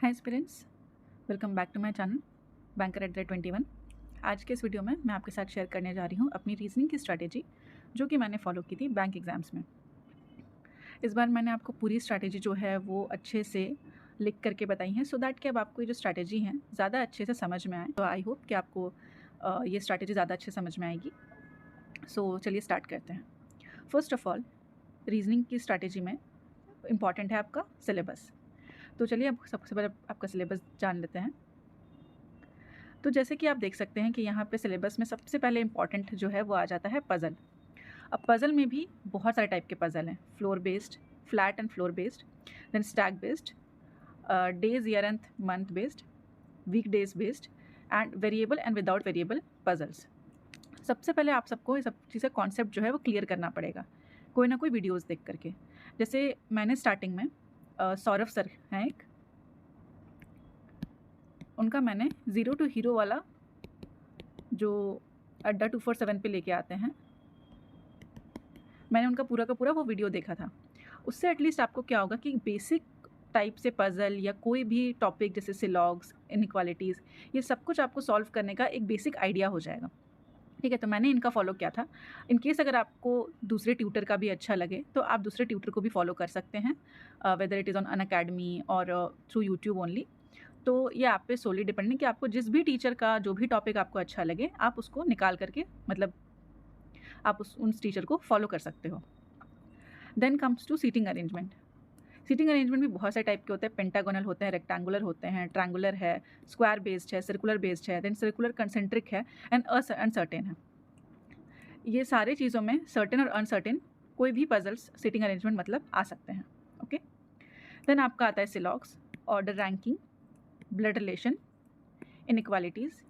Hi students, welcome back to my channel Banker@21। आज के इस वीडियो में मैं आपके साथ शेयर करने जा रही हूँ अपनी रीजनिंग की स्ट्रैटेजी जो कि मैंने फॉलो की थी बैंक एग्ज़ाम्स में। इस बार मैंने आपको पूरी स्ट्रैटेजी जो है वो अच्छे से लिख करके बताई है सो दैट कि अब आपको ये जो स्ट्रैटेजी है ज़्यादा अच्छे से समझ में आए। तो आई होप कि आपको ये स्ट्रैटेजी ज़्यादा अच्छे समझ में आएगी। सो चलिए स्टार्ट करते हैं। फर्स्ट ऑफ ऑल, रीजनिंग की स्ट्रैटेजी में इम्पॉर्टेंट है आपका सिलेबस। तो चलिए अब सबसे पहले आपका सिलेबस जान लेते हैं। तो जैसे कि आप देख सकते हैं कि यहाँ पे सिलेबस में सबसे पहले इम्पॉर्टेंट जो है वो आ जाता है पज़ल। अब पज़ल में भी बहुत सारे टाइप के पज़ल हैं, floor based, flat and floor based, then stack based, days, year and month based, week days based and variable and without variable puzzles. सबसे पहले आप सबको ये सब चीज़ें कॉन्सेप्ट जो है वो क्लियर करना पड़ेगा कोई ना कोई वीडियोज़ देख करके। जैसे मैंने स्टार्टिंग में सौरभ सर हैं एक, उनका मैंने ज़ीरो टू हीरो वाला जो अड्डा 247 पे लेके आते हैं, मैंने उनका पूरा का पूरा वो वीडियो देखा था। उससे एटलीस्ट आपको क्या होगा कि बेसिक टाइप से पज़ल या कोई भी टॉपिक जैसे सिलॉग्स, इनइक्वालिटीज़, ये सब कुछ आपको सॉल्व करने का एक बेसिक आइडिया हो जाएगा। ठीक है, तो मैंने इनका फॉलो किया था। इन केस अगर आपको दूसरे ट्यूटर का भी अच्छा लगे तो आप दूसरे ट्यूटर को भी फॉलो कर सकते हैं, whether it is on Unacademy और थ्रू यूट्यूब ओनली। तो ये आप पे सोली डिपेंड है कि आपको जिस भी टीचर का जो भी टॉपिक आपको अच्छा लगे आप उसको निकाल करके मतलब आप उन टीचर को फॉलो कर सकते हो। Then comes to seating arrangement. Seating arrangement भी बहुत सारे टाइप के होते हैं, पेंटागोनल होते हैं, रेक्टेंगुलर होते हैं, ट्रायंगुलर है, स्क्वायर बेस्ड है, सर्कुलर बेस्ड है, देन सर्कुलर कंसेंट्रिक है एंड अनसर्टेन है। ये सारे चीज़ों में सर्टेन और अनसर्टेन कोई भी पजल्स सीटिंग अरेंजमेंट मतलब आ सकते हैं। ओके, देन आपका आता है syllogisms, order ranking, blood relation, inequalities,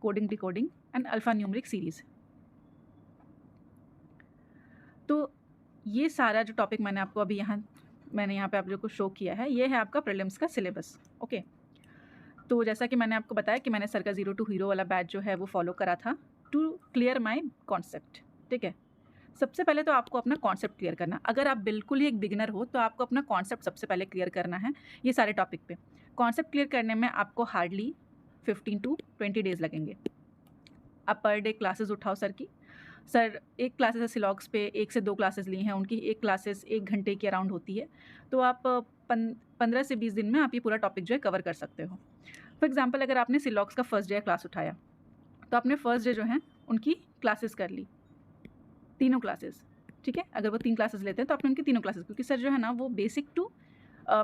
coding decoding and alpha numeric series. तो ये सारा जो टॉपिक मैंने आपको अभी मैंने यहाँ पे आप लोगों को शो किया है, ये है आपका प्रीलिम्स का सिलेबस। ओके, तो जैसा कि मैंने आपको बताया कि मैंने सर का ज़ीरो टू हीरो वाला बैच जो है वो फॉलो करा था टू क्लियर माई कॉन्सेप्ट। ठीक है, सबसे पहले तो आपको अपना कॉन्सेप्ट क्लियर करना। अगर आप बिल्कुल ही एक बिगिनर हो तो आपको अपना कॉन्सेप्ट सबसे पहले क्लियर करना है। ये सारे टॉपिक पे कॉन्सेप्ट क्लियर करने में आपको हार्डली 15 टू 20 डेज़ लगेंगे। आप पर डे क्लासेस उठाओ सर की। सर एक क्लासेस है सिलॉग्स पे, 1 से 2 क्लासेस ली हैं, उनकी एक क्लासेस 1 घंटे की अराउंड होती है। तो आप 15 से 20 दिन में आप ये पूरा टॉपिक जो है कवर कर सकते हो। फॉर एग्जाम्पल, अगर आपने सिलॉग्स का फर्स्ट डे क्लास उठाया तो आपने फर्स्ट डे जो है उनकी क्लासेस कर ली, तीनों क्लासेस। ठीक है, अगर वो 3 क्लासेस लेते हैं तो आपने उनकी तीनों क्लासेस, क्योंकि सर जो है ना वो basic to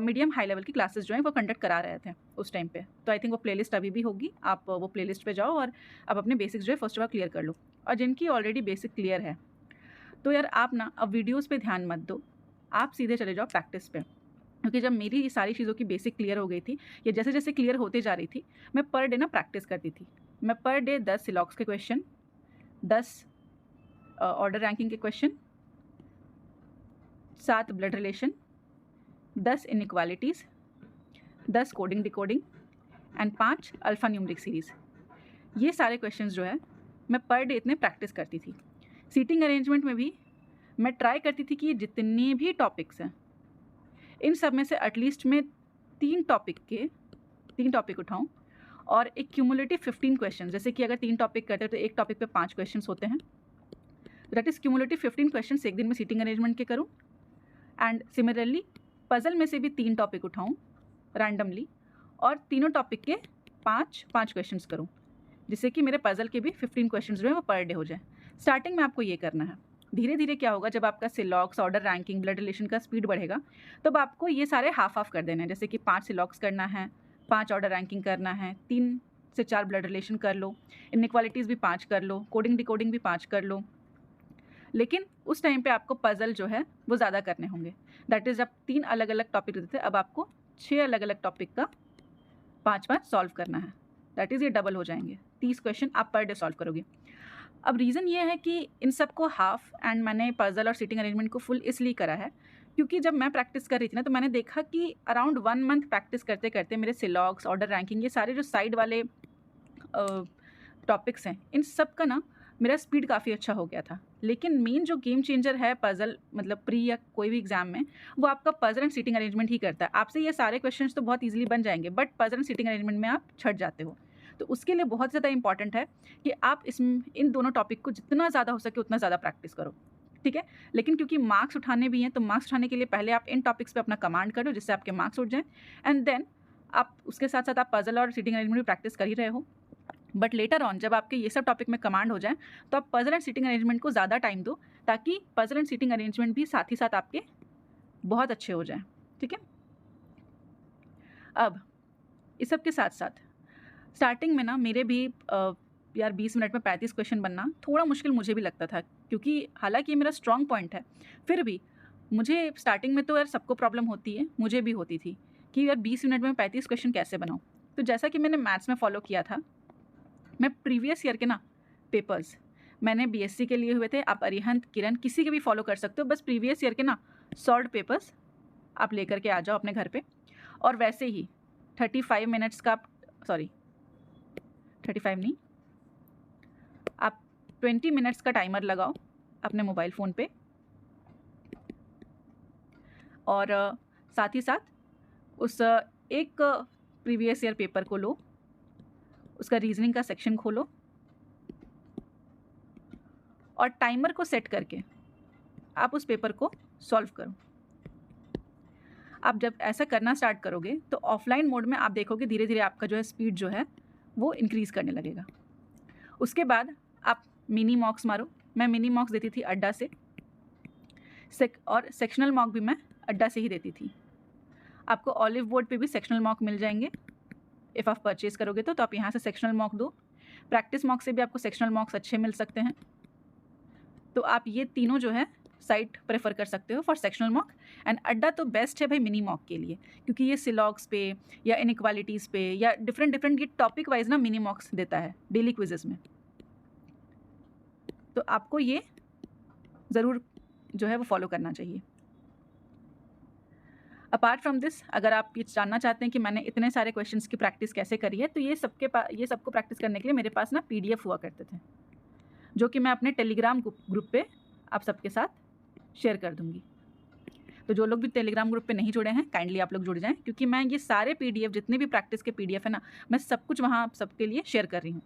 medium high level की क्लासेस जो हैं वो कंडक्ट करा रहे थे उस टाइम पे। तो आई थिंक वो प्लेलिस्ट अभी भी होगी, आप वो प्लेलिस्ट पे जाओ और आप अपने बेसिक्स जो है फर्स्ट ऑफ ऑल क्लियर कर लो। और जिनकी ऑलरेडी बेसिक क्लियर है तो यार आप ना अब वीडियोज़ पे ध्यान मत दो, आप सीधे चले जाओ प्रैक्टिस पे। क्योंकि जब मेरी ये सारी चीज़ों की बेसिक क्लियर हो गई थी या जैसे जैसे क्लियर होते जा रही थी, मैं पर डे ना प्रैक्टिस करती थी। मैं पर डे 10 सिलॉग्स के क्वेश्चन, 10 ऑर्डर रैंकिंग के question, 7 blood relation, 10 inequalities, 10 coding decoding and 5 alpha numeric series, ये सारे क्वेश्चंस जो है मैं पर डे इतने प्रैक्टिस करती थी। सीटिंग अरेंजमेंट में भी मैं ट्राई करती थी कि ये जितने भी टॉपिक्स हैं इन सब में से एटलीस्ट मैं 3 टॉपिक उठाऊं और एक क्यूमुलेटिव 15 क्वेश्चन, जैसे कि अगर 3 टॉपिक करते हैं तो एक टॉपिक पे 5 क्वेश्चन होते हैं, दैट इज़ क्यूमुलेटिव 15 क्वेश्चन एक दिन में सीटिंग अरेंजमेंट के करूं। एंड सिमिलरली पज़ल में से भी 3 टॉपिक उठाऊं रैंडमली और तीनों टॉपिक के 5 क्वेश्चंस करूं, जिससे कि मेरे पज़ल के भी 15 क्वेश्चंस जो है वो पर डे हो जाए। स्टार्टिंग में आपको ये करना है। धीरे धीरे क्या होगा, जब आपका सिलॉग्स, ऑर्डर रैंकिंग, ब्लड रिलेशन का स्पीड बढ़ेगा तब आपको ये सारे हाफ हाफ कर देने हैं। जैसे कि 5 सिलॉग्स करना है, 5 ऑर्डर रैंकिंग करना है, 3 से 4 ब्लड रिलेशन कर लो, इनइक्वालिटीज़ भी 5 कर लो, कोडिंग डिकोडिंग भी 5 कर लो। लेकिन उस टाइम पे आपको पज़ल जो है वो ज़्यादा करने होंगे। दैट इज़, जब 3 अलग अलग टॉपिक देते थे अब आपको 6 अलग अलग टॉपिक का 5 सॉल्व करना है। दैट इज़, ये डबल हो जाएंगे, 30 क्वेश्चन आप पर डे सॉल्व करोगे। अब रीज़न ये है कि इन सबको हाफ एंड मैंने पज़ल और सीटिंग अरेंजमेंट को फुल इसलिए करा है क्योंकि जब मैं प्रैक्टिस कर रही थी ना तो मैंने देखा कि अराउंड 1 मंथ प्रैक्टिस करते करते मेरे सिलॉग्स, ऑर्डर रैंकिंग, ये सारे जो साइड वाले टॉपिक्स हैं इन सब का ना मेरा स्पीड काफ़ी अच्छा हो गया था। लेकिन मेन जो गेम चेंजर है पज़ल मतलब प्री या कोई भी एग्ज़ाम में, वो आपका पज़ल एंड सीटिंग अरेंजमेंट ही करता है। आपसे ये सारे क्वेश्चंस तो बहुत ईज़िली बन जाएँगे, but puzzle and seating arrangement में आप छँट जाते हो। तो उसके लिए बहुत ज़्यादा इंपॉर्टेंट है कि आप इन दोनों टॉपिक को जितना ज़्यादा हो सके उतना ज़्यादा प्रैक्टिस करो, ठीक है? लेकिन क्योंकि मार्क्स उठाने भी हैं, तो मार्क्स उठाने के लिए पहले आप इन टॉपिक्स पे अपना कमांड करो, जिससे आपके मार्क्स उठ जाएँ एंड देन आप उसके साथ-साथ आप पज़ल और सीटिंग अरेंजमेंट भी प्रैक्टिस कर ही रहे हो। बट लेटर ऑन जब आपके ये सब टॉपिक में कमांड हो जाए, तो आप पज़ल एंड सीटिंग अरेंजमेंट को ज़्यादा टाइम दो, ताकि पज़ल एंड सीटिंग अरेंजमेंट भी साथ ही साथ आपके बहुत अच्छे हो जाएँ, ठीक है? अब इस सब के साथ-साथ स्टार्टिंग में ना मेरे भी यार 20 मिनट में 35 क्वेश्चन बनना थोड़ा मुश्किल मुझे भी लगता था, क्योंकि हालाँकि ये मेरा स्ट्रॉन्ग पॉइंट है, फिर भी मुझे स्टार्टिंग में तो यार सबको प्रॉब्लम होती है, मुझे भी होती थी कि यार 20 मिनट में 35 क्वेश्चन कैसे बनाऊँ? तो जैसा कि मैंने मैथ्स में फ़ॉलो किया था, मैं प्रीवियस ईयर के ना पेपर्स मैंने बीएससी के लिए हुए थे, आप अरिहंत, किरण किसी के भी फॉलो कर सकते हो, बस प्रीवियस ईयर के ना सॉल्व्ड पेपर्स आप लेकर के आ जाओ अपने घर पे, और वैसे ही 35 मिनट्स का सॉरी 35 नहीं, आप 20 मिनट्स का टाइमर लगाओ अपने मोबाइल फ़ोन पे, और साथ ही साथ उस एक प्रीवियस ईयर पेपर को लो, उसका रीजनिंग का सेक्शन खोलो और टाइमर को सेट करके आप उस पेपर को सॉल्व करो। आप जब ऐसा करना स्टार्ट करोगे तो ऑफलाइन मोड में आप देखोगे धीरे धीरे आपका जो है स्पीड जो है वो इंक्रीज़ करने लगेगा। उसके बाद आप मिनी मॉक्स मारो। मैं मिनी मॉक्स देती थी अड्डा से, और सेक्शनल मॉक भी मैं अड्डा से ही देती थी। आपको ऑलिव बोर्ड पे भी सेक्शनल मॉक मिल जाएंगे इफ़ आप परचेज़ करोगे तो आप यहाँ से सेक्शनल मॉक दो। प्रैक्टिस मॉक से भी आपको सेक्शनल मॉक्स अच्छे मिल सकते हैं। तो आप ये तीनों जो है साइट प्रेफर कर सकते हो फॉर सेक्शनल मॉक, एंड अड्डा तो बेस्ट है भाई मिनी मॉक के लिए, क्योंकि ये सिलॉग्स पे या इनइक्वालिटीज़ पे या डिफरेंट ये टॉपिक वाइज ना मिनी मॉक्स देता है डेली क्विजेस में। तो आपको ये ज़रूर जो है वो फॉलो करना चाहिए। अपार्ट फ्रॉम दिस, अगर आप ये जानना चाहते हैं कि मैंने इतने सारे क्वेश्चंस की प्रैक्टिस कैसे करी है, तो ये सबको प्रैक्टिस करने के लिए मेरे पास ना PDF हुआ करते थे, जो कि मैं अपने टेलीग्राम ग्रुप पे आप सबके साथ शेयर कर दूंगी। तो जो लोग भी टेलीग्राम ग्रुप पे नहीं जुड़े हैं, काइंडली आप लोग जुड़ जाएं, क्योंकि मैं ये सारे PDF जितने भी प्रैक्टिस के PDF है ना, मैं सब कुछ वहाँ आप सबके लिए शेयर कर रही हूँ।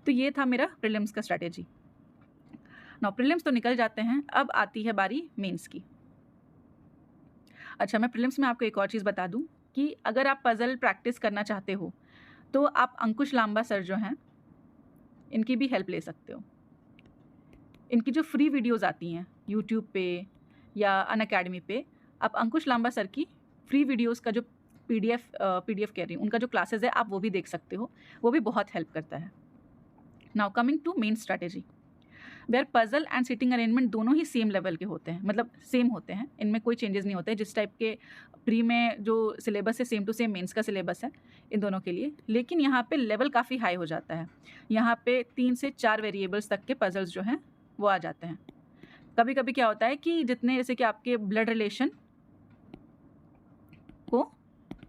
तो ये था मेरा प्रीलिम्स का स्ट्रैटेजी। नाउ प्रीलिम्स तो निकल जाते हैं, अब आती है बारी मेंस की। अच्छा, मैं प्रीलिम्स में आपको एक और चीज़ बता दूं कि अगर आप पज़ल प्रैक्टिस करना चाहते हो तो आप अंकुश लांबा सर जो हैं इनकी भी हेल्प ले सकते हो। इनकी जो फ्री वीडियोज़ आती हैं यूट्यूब पे या अनअकैडमी पे, आप अंकुश लांबा सर की फ्री वीडियोज़ का जो PDF कह रही हूँ, उनका जो क्लासेस है आप वो भी देख सकते हो, वो भी बहुत हेल्प करता है। Now coming to main strategy, where puzzle and seating arrangement दोनों ही सेम लेवल के होते हैं, मतलब सेम होते हैं, इनमें कोई चेंजेस नहीं होते। जिस टाइप के प्री में जो सिलेबस है सेम टू सेम मेंस का सिलेबस है इन दोनों के लिए, लेकिन यहाँ पे लेवल काफ़ी हाई हो जाता है। यहाँ पे 3 से 4 वेरिएबल्स तक के पज़ल्स जो हैं वो आ जाते हैं। कभी कभी क्या होता है कि जितने जैसे कि आपके ब्लड रिलेशन को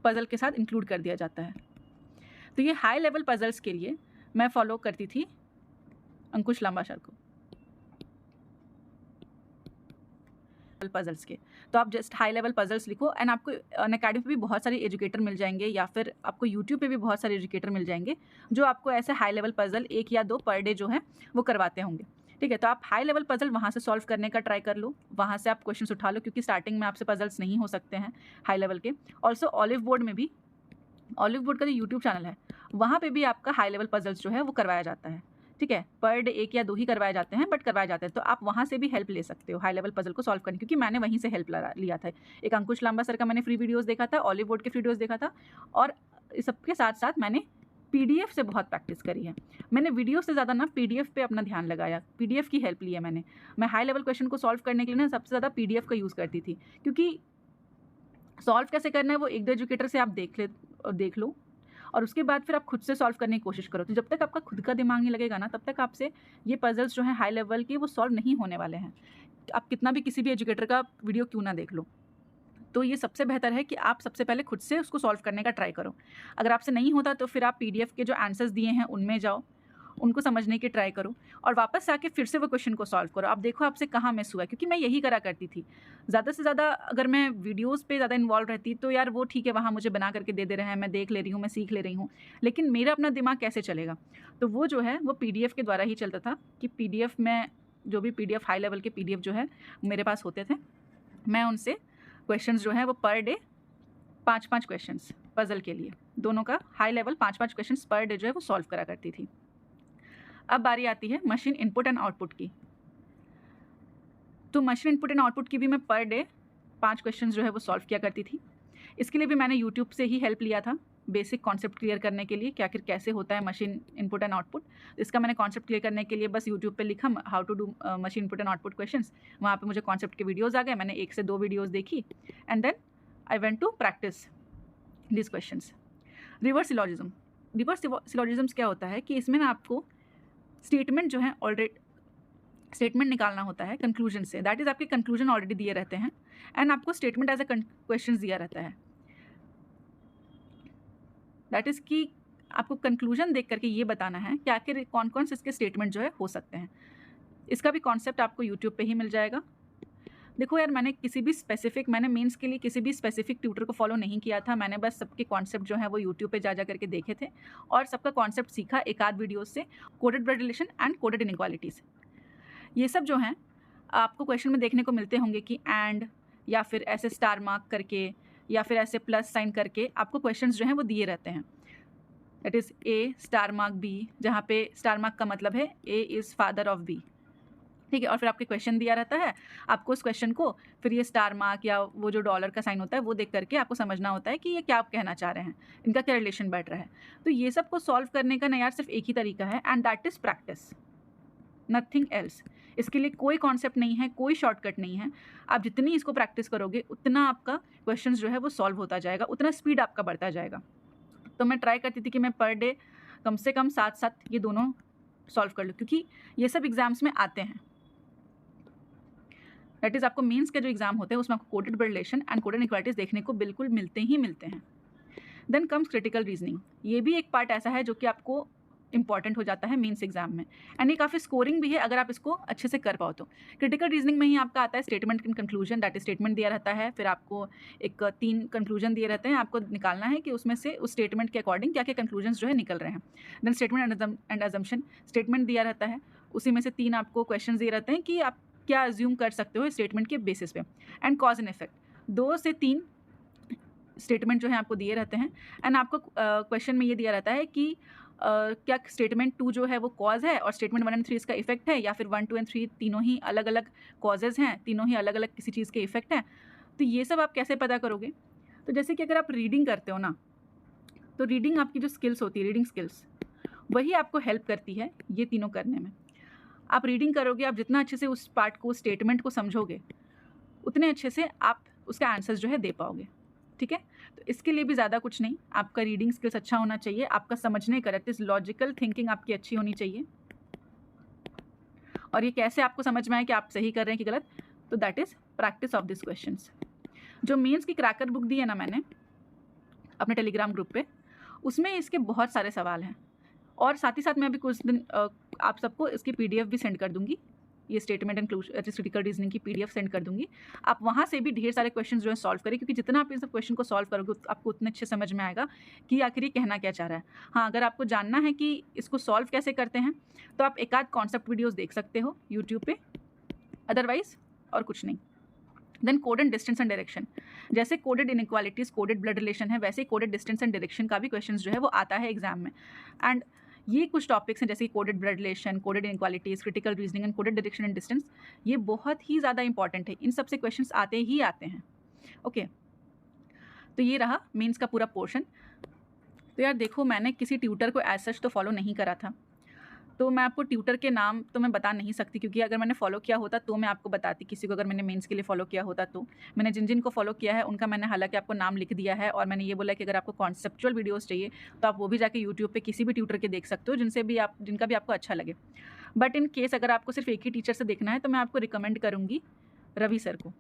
पज़ल के साथ इंक्लूड कर दिया जाता है। तो ये हाई लेवल पज़ल्स के लिए मैं फॉलो करती थी अंकुश लांबा सर को पज़ल्स के। तो आप जस्ट हाई लेवल पज़ल्स लिखो, एंड आपको अनअकैडमी पे भी बहुत सारे एजुकेटर मिल जाएंगे, या फिर आपको यूट्यूब पे भी बहुत सारे एजुकेटर मिल जाएंगे जो आपको ऐसे हाई लेवल पज़ल 1 या 2 पर डे जो है वो करवाते होंगे। ठीक है, तो आप हाई लेवल पज़ल वहाँ से सॉल्व करने का ट्राई कर लो, वहाँ से आप क्वेश्चंस उठा लो, क्योंकि स्टार्टिंग में आपसे पज़ल्स नहीं हो सकते हैं हाई लेवल के। ऑल्सो ऑलिव बोर्ड में भी, ऑलिव बोर्ड का जो यूट्यूब चैनल है वहाँ पे भी आपका हाई लेवल पज़ल्स जो है वो करवाया जाता है। ठीक है, पर डे 1 या 2 ही करवाए जाते हैं, बट करवाए जाते हैं, तो आप वहाँ से भी हेल्प ले सकते हो हाई लेवल पज़ल को सॉल्व करने, क्योंकि मैंने वहीं से हेल्प लिया था। एक अंकुश लांबा सर का मैंने फ्री वीडियोज़ देखा था, ऑलिव बोर्ड के वीडियोज़ देखा था, और इस सबके साथ साथ मैंने PDF से बहुत प्रैक्टिस करी है। मैंने वीडियो से ज़्यादा ना PDF पे अपना ध्यान लगाया, PDF की हेल्प ली है मैंने। मैं हाई लेवल क्वेश्चन को सॉल्व करने के लिए ना सबसे ज़्यादा PDF का यूज़ करती थी, क्योंकि सॉल्व कैसे करना है वो 1-2 एजुकेटर से आप देख लो, और उसके बाद फिर आप खुद से सॉल्व करने की कोशिश करो। तो जब तक आपका खुद का दिमाग नहीं लगेगा ना, तब तक आपसे ये पज़ल्स जो हैं हाई लेवल के वो सॉल्व नहीं होने वाले हैं, आप कितना भी किसी भी एजुकेटर का वीडियो क्यों ना देख लो। तो ये सबसे बेहतर है कि आप सबसे पहले खुद से उसको सॉल्व करने का ट्राई करो। अगर आपसे नहीं होता तो फिर आप PDF के जो आंसर्स दिए हैं उनमें जाओ, उनको समझने की ट्राई करो और वापस से आके फिर से वो क्वेश्चन को सॉल्व करो। आप देखो आपसे कहाँ मिस हुआ है, क्योंकि मैं यही करा करती थी। ज़्यादा से ज़्यादा अगर मैं वीडियोज़ पे ज़्यादा इन्वॉल्व रहती तो यार वो ठीक है, वहाँ मुझे बना करके दे रहे हैं, मैं देख ले रही हूँ, मैं सीख ले रही हूँ, लेकिन मेरा अपना दिमाग कैसे चलेगा? तो वो जो है वो पीडीएफ के द्वारा ही चलता था कि पीडीएफ में जो भी पीडीएफ हाई लेवल के पीडीएफ जो है मेरे पास होते थे, मैं उनसे क्वेश्चंस जो है वो पर डे 5-5 क्वेश्चंस पज़ल के लिए, दोनों का high level 5-5 questions per day जो है वो सॉल्व करा करती थी। अब बारी आती है मशीन इनपुट एंड आउटपुट की। तो मशीन इनपुट एंड आउटपुट की भी मैं पर डे 5 क्वेश्चंस जो है वो सॉल्व किया करती थी। इसके लिए भी मैंने यूट्यूब से ही हेल्प लिया था बेसिक कॉन्सेप्ट क्लियर करने के लिए कि आखिर कैसे होता है मशीन इनपुट एंड आउटपुट। इसका मैंने कॉन्सेप्ट क्लियर करने के लिए बस यूट्यूब पे लिखा how to do machine input and output questions, वहाँ पे मुझे कॉन्सेप्ट के वीडियोज़ आ गए, मैंने 1 से 2 वीडियोज़ देखी and then I went to practice this questions. Reverse syllogism, reverse syllogisms क्या होता है कि इसमें ना आपको स्टेटमेंट जो है ऑलरेडी स्टेटमेंट निकालना होता है कंक्लूजन से, दैट इज़ आपके कंक्लूजन ऑलरेडी दिए रहते हैं एंड आपको स्टेटमेंट एज अ क्वेश्चन दिया रहता है। दैट इज़ कि आपको कंक्लूजन देख करके ये बताना है कि आखिर कौन कौन से इसके स्टेटमेंट जो है हो सकते हैं। इसका भी कॉन्सेप्ट आपको यूट्यूब पे ही मिल जाएगा। देखो यार, मैंने मेंस के लिए किसी भी स्पेसिफिक ट्यूटर को फॉलो नहीं किया था, मैंने बस सबके कॉन्सेप्ट जो है वो यूट्यूब पे जा करके देखे थे और सबका कॉन्सेप्ट सीखा एक आध वीडियो से। Coded blood relation and coded inequalities, ये सब जो हैं आपको क्वेश्चन में देखने को मिलते होंगे कि एंड या फिर ऐसे स्टार मार्क करके या फिर ऐसे प्लस साइन करके आपको क्वेश्चंस जो हैं वो दिए रहते हैं। That is A star mark B, जहाँ पे स्टार मार्क का मतलब है A is father of B, ठीक है। और फिर आपके क्वेश्चन दिया रहता है, आपको उस क्वेश्चन को फिर ये स्टार मार्क या वो जो डॉलर का साइन होता है वो देख करके आपको समझना होता है कि ये क्या आप कहना चाह रहे हैं, इनका क्या रिलेशन बैठ रहा है। तो ये सब को सॉल्व करने का ना यार सिर्फ एक ही तरीका है and that is practice, nothing else. इसके लिए कोई कॉन्सेप्ट नहीं है, कोई शॉर्टकट नहीं है। आप जितनी इसको प्रैक्टिस करोगे उतना आपका क्वेश्चंस जो है वो सॉल्व होता जाएगा, उतना स्पीड आपका बढ़ता जाएगा। तो मैं ट्राई करती थी कि मैं पर डे कम से कम 7-7 ये दोनों सॉल्व कर लूँ, क्योंकि ये सब एग्जाम्स में आते हैं। दैट इज़ आपको मेंस के जो एग्जाम होते हैं उसमें आपको coded blood relation and coded inequalities देखने को बिल्कुल मिलते हैं। देन कम्स क्रिटिकल रीजनिंग, ये भी एक पार्ट ऐसा है जो कि आपको इंपॉर्टेंट हो जाता है मेंस एग्जाम में एंड ये काफ़ी स्कोरिंग भी है अगर आप इसको अच्छे से कर पाओ तो। क्रिटिकल रीजनिंग में ही आपका आता है statement and conclusion, that is statement दिया रहता है, फिर आपको एक 3 कंक्लूजन दिए रहते हैं, आपको निकालना है कि उसमें से उस स्टेटमेंट के अकॉर्डिंग क्या क्या कंक्लूजन्स जो है निकल रहे हैं। Then statement and assumption, statement दिया रहता है, उसी में से 3 आपको क्वेश्चन दिए रहते हैं कि आप क्या अज्यूम कर सकते हो स्टेटमेंट के बेसिस पे। एंड कॉज एंड इफेक्ट, 2 से 3 स्टेटमेंट जो है आपको दिए रहते हैं एंड आपको क्वेश्चन में ये दिया रहता है कि क्या स्टेटमेंट 2 जो है वो कॉज है और स्टेटमेंट 1 एंड 3 इसका इफेक्ट है, या फिर 1, 2 एंड 3 तीनों ही अलग अलग कॉजेज़ हैं, तीनों ही अलग अलग किसी चीज़ के इफेक्ट हैं। तो ये सब आप कैसे पता करोगे? तो जैसे कि अगर आप रीडिंग करते हो ना, तो रीडिंग आपकी जो स्किल्स होती है, रीडिंग स्किल्स, वही आपको हेल्प करती है ये तीनों करने में। आप रीडिंग करोगे, आप जितना अच्छे से उस पार्ट को, स्टेटमेंट को समझोगे, उतने अच्छे से आप उसका आंसर्स जो है दे पाओगे, ठीक है। तो इसके लिए भी ज़्यादा कुछ नहीं, आपका रीडिंग स्किल्स अच्छा होना चाहिए, आपका समझने का दैट इज़ लॉजिकल थिंकिंग आपकी अच्छी होनी चाहिए। और ये कैसे आपको समझ में आए कि आप सही कर रहे हैं कि गलत, तो that is practice of this questions. जो मेंस की क्रैकर बुक दी है ना मैंने अपने टेलीग्राम ग्रुप पे, उसमें इसके बहुत सारे सवाल हैं और साथ ही साथ मैं अभी कुछ दिन आप सबको इसकी PDF भी सेंड कर दूँगी, ये स्टेटमेंट एंड क्रिटिकल रीजनिंग की PDF सेंड कर दूँगी। आप वहाँ से भी ढेर सारे क्वेश्चन जो है सॉल्व करें, क्योंकि जितना आप इन सब क्वेश्चन को सॉल्व करोगे आपको उतने अच्छे समझ में आएगा कि आखिर ये कहना क्या चाह रहा है। हाँ, अगर आपको जानना है कि इसको सॉल्व कैसे करते हैं तो आप एक आध कॉन्सेप्ट वीडियोज़ देख सकते हो यूट्यूब पे, अदरवाइज़ और कुछ नहीं। Then code and distance and direction, जैसे coded inequalities coded blood relation है, वैसे ही कोडेड डिस्टेंस एंड डायरेक्शन का भी क्वेश्चन जो है वो आता है एग्जाम में। एंड ये कुछ टॉपिक्स हैं जैसे coded blood relation, coded inequalities, critical reasoning and coded direction and distance, ये बहुत ही ज़्यादा इंपॉर्टेंट है, इन सबसे क्वेश्चंस आते ही आते हैं। ओके, तो ये रहा मेंस का पूरा पोर्शन। तो यार देखो, मैंने किसी ट्यूटर को एज सच तो फॉलो नहीं करा था, तो मैं आपको ट्यूटर के नाम तो मैं बता नहीं सकती, क्योंकि अगर मैंने फॉलो किया होता तो मैं आपको बताती किसी को, अगर मैंने मेंस के लिए फॉलो किया होता तो। मैंने जिन जिन को फॉलो किया है उनका मैंने हालांकि आपको नाम लिख दिया है, और मैंने ये बोला कि अगर आपको कॉन्सेप्चुअल वीडियोस चाहिए तो आप वो भी जाके यूट्यूब पे किसी भी ट्यूटर के देख सकते हो, जिनका भी आपको अच्छा लगे। बट इन केस अगर आपको सिर्फ एक ही टीचर से देखना है तो मैं आपको रिकमेंड करूँगी रवि सर को।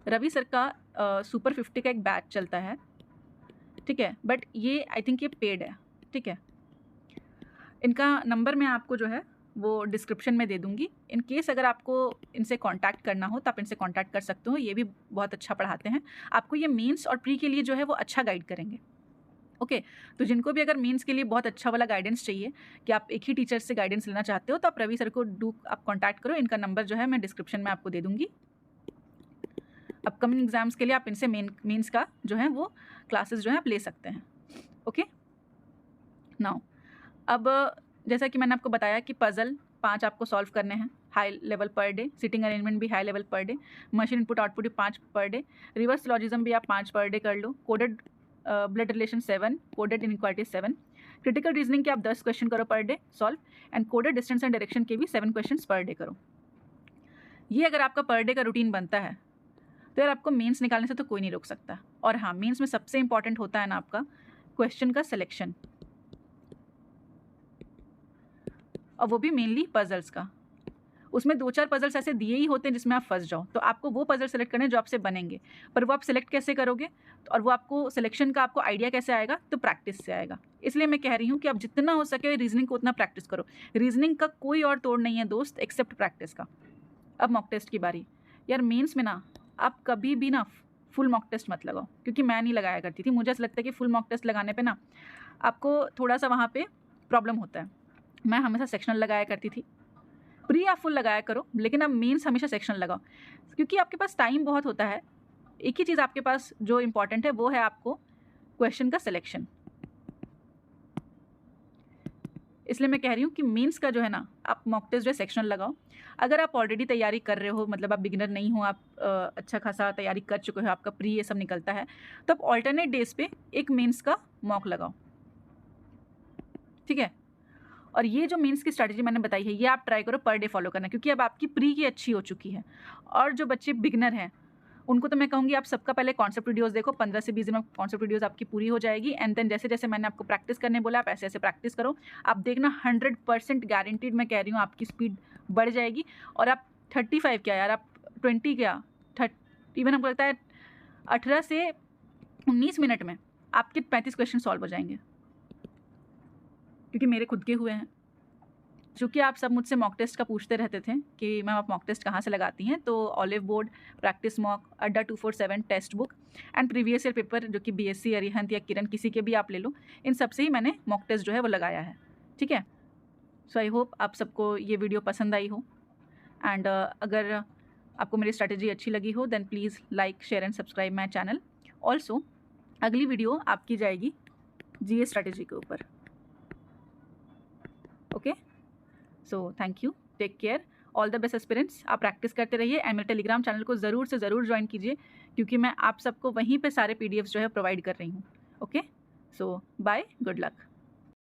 रवि सर का सुपर 50 का एक बैच चलता है, ठीक है, बट ये आई थिंक ये पेड है, ठीक है। इनका नंबर मैं आपको जो है वो डिस्क्रिप्शन में दे दूँगी। इन केस अगर आपको इनसे कांटेक्ट करना हो तो आप इनसे कांटेक्ट कर सकते हो। ये भी बहुत अच्छा पढ़ाते हैं। आपको ये मेंस और प्री के लिए जो है वो अच्छा गाइड करेंगे। ओके, तो जिनको भी अगर मेंस के लिए बहुत अच्छा वाला गाइडेंस चाहिए कि आप एक ही टीचर से गाइडेंस लेना चाहते हो तो आप रवि सर को आप कांटेक्ट करो। इनका नंबर जो है मैं डिस्क्रिप्शन में आपको दे दूँगी। अपकमिंग एग्जाम्स के लिए आप इनसे मेंस का जो है वो क्लासेस जो है आप ले सकते हैं। ओके, नाउ अब जैसा कि मैंने आपको बताया कि पजल 5 आपको सॉल्व करने हैं high level per day, sitting arrangement भी high level per day, machine input output भी 5 पर डे, रिवर्स लॉजिज्म भी आप 5 पर डे कर लो, coded blood relation 7, coded inequality 7, critical reasoning के आप 10 क्वेश्चन करो per day solve, and coded distance and direction के भी 7 क्वेश्चन पर डे करो। ये अगर आपका पर डे का रूटीन बनता है तो यार आपको मेंस निकालने से तो कोई नहीं रोक सकता। और हाँ, मेंस में सबसे इंपॉर्टेंट होता है ना आपका क्वेश्चन का सिलेक्शन, और वो भी मेनली पजल्स का। उसमें 2-4 पजल्स ऐसे दिए ही होते हैं जिसमें आप फंस जाओ, तो आपको वो पजल सेलेक्ट करने जो आपसे बनेंगे। पर वो आप सिलेक्ट कैसे करोगे और वो आपको सिलेक्शन का आपको आइडिया कैसे आएगा, तो प्रैक्टिस से आएगा। इसलिए मैं कह रही हूँ कि आप जितना हो सके रीजनिंग को उतना प्रैक्टिस करो। रीजनिंग का कोई और तोड़ नहीं है दोस्त एक्सेप्ट प्रैक्टिस का। अब मॉक टेस्ट की बारी। यार मेंस में ना आप कभी भी ना फुल मॉक टेस्ट मत लगाओ, क्योंकि मैं नहीं लगाया करती थी। मुझे ऐसा लगता है कि फुल मॉक टेस्ट लगाने पे ना आपको थोड़ा सा वहाँ पे प्रॉब्लम होता है। मैं हमेशा सेक्शनल लगाया करती थी। प्री आप फुल लगाया करो, लेकिन अब मेंस हमेशा सेक्शनल लगाओ, क्योंकि आपके पास टाइम बहुत होता है। एक ही चीज़ आपके पास जो इंपॉर्टेंट है वो है आपको क्वेश्चन का सिलेक्शन। इसलिए मैं कह रही हूँ कि मेंस का जो है ना आप मॉक टेस्ट जो है सेक्शनल लगाओ। अगर आप ऑलरेडी तैयारी कर रहे हो, मतलब आप बिगिनर नहीं हो, आप अच्छा खासा तैयारी कर चुके हो, आपका प्री ये सब निकलता है, तो आप ऑल्टरनेट डेज पे एक मेंस का मॉक लगाओ, ठीक है। और ये जो मेंस की स्ट्रैटेजी मैंने बताई है ये आप ट्राई करो पर डे फॉलो करना, क्योंकि अब आपकी प्री की अच्छी हो चुकी है। और जो बच्चे बिगिनर हैं उनको तो मैं कहूँगी आप सबका पहले कॉन्सेप्ट वीडियोस देखो, 15 से 20 दिन में कॉन्सेप्ट वीडियोस आपकी पूरी हो जाएगी। एंड देन जैसे जैसे मैंने आपको प्रैक्टिस करने बोला आप ऐसे ऐसे प्रैक्टिस करो। आप देखना 100% गारंटीड मैं कह रही हूँ आपकी स्पीड बढ़ जाएगी। और आप 35 क्या यार, आप 20 क्या, इवन हमको लगता है 18 से 19 मिनट में आपके 35 क्वेश्चन सॉल्व हो जाएंगे, क्योंकि मेरे खुद के हुए हैं। चूँकि आप सब मुझसे मॉक टेस्ट का पूछते रहते थे कि मैम आप मॉक टेस्ट कहाँ से लगाती हैं, तो ऑलिव बोर्ड, प्रैक्टिस मॉक, अड्डा 247 text book and previous year paper जो कि बीएससी अरिहंत या किरण किसी के भी आप ले लो, इन सब से ही मैंने मॉक टेस्ट जो है वो लगाया है, ठीक है। सो आई होप आप सबको ये वीडियो पसंद आई हो। एंड अगर आपको मेरी स्ट्रैटेजी अच्छी लगी हो then please like, share and subscribe my channel. Also अगली वीडियो आपकी जाएगी जीए स्ट्रैटेजी के ऊपर। Okay, so thank you, take care, all the best aspirants. आप प्रैक्टिस करते रहिए एंड मेरे टेलीग्राम चैनल को ज़रूर से ज़रूर ज्वाइन कीजिए, क्योंकि मैं आप सबको वहीं पे सारे पीडीएफ्स जो है प्रोवाइड कर रही हूँ। ओके, सो बाय, गुड लक।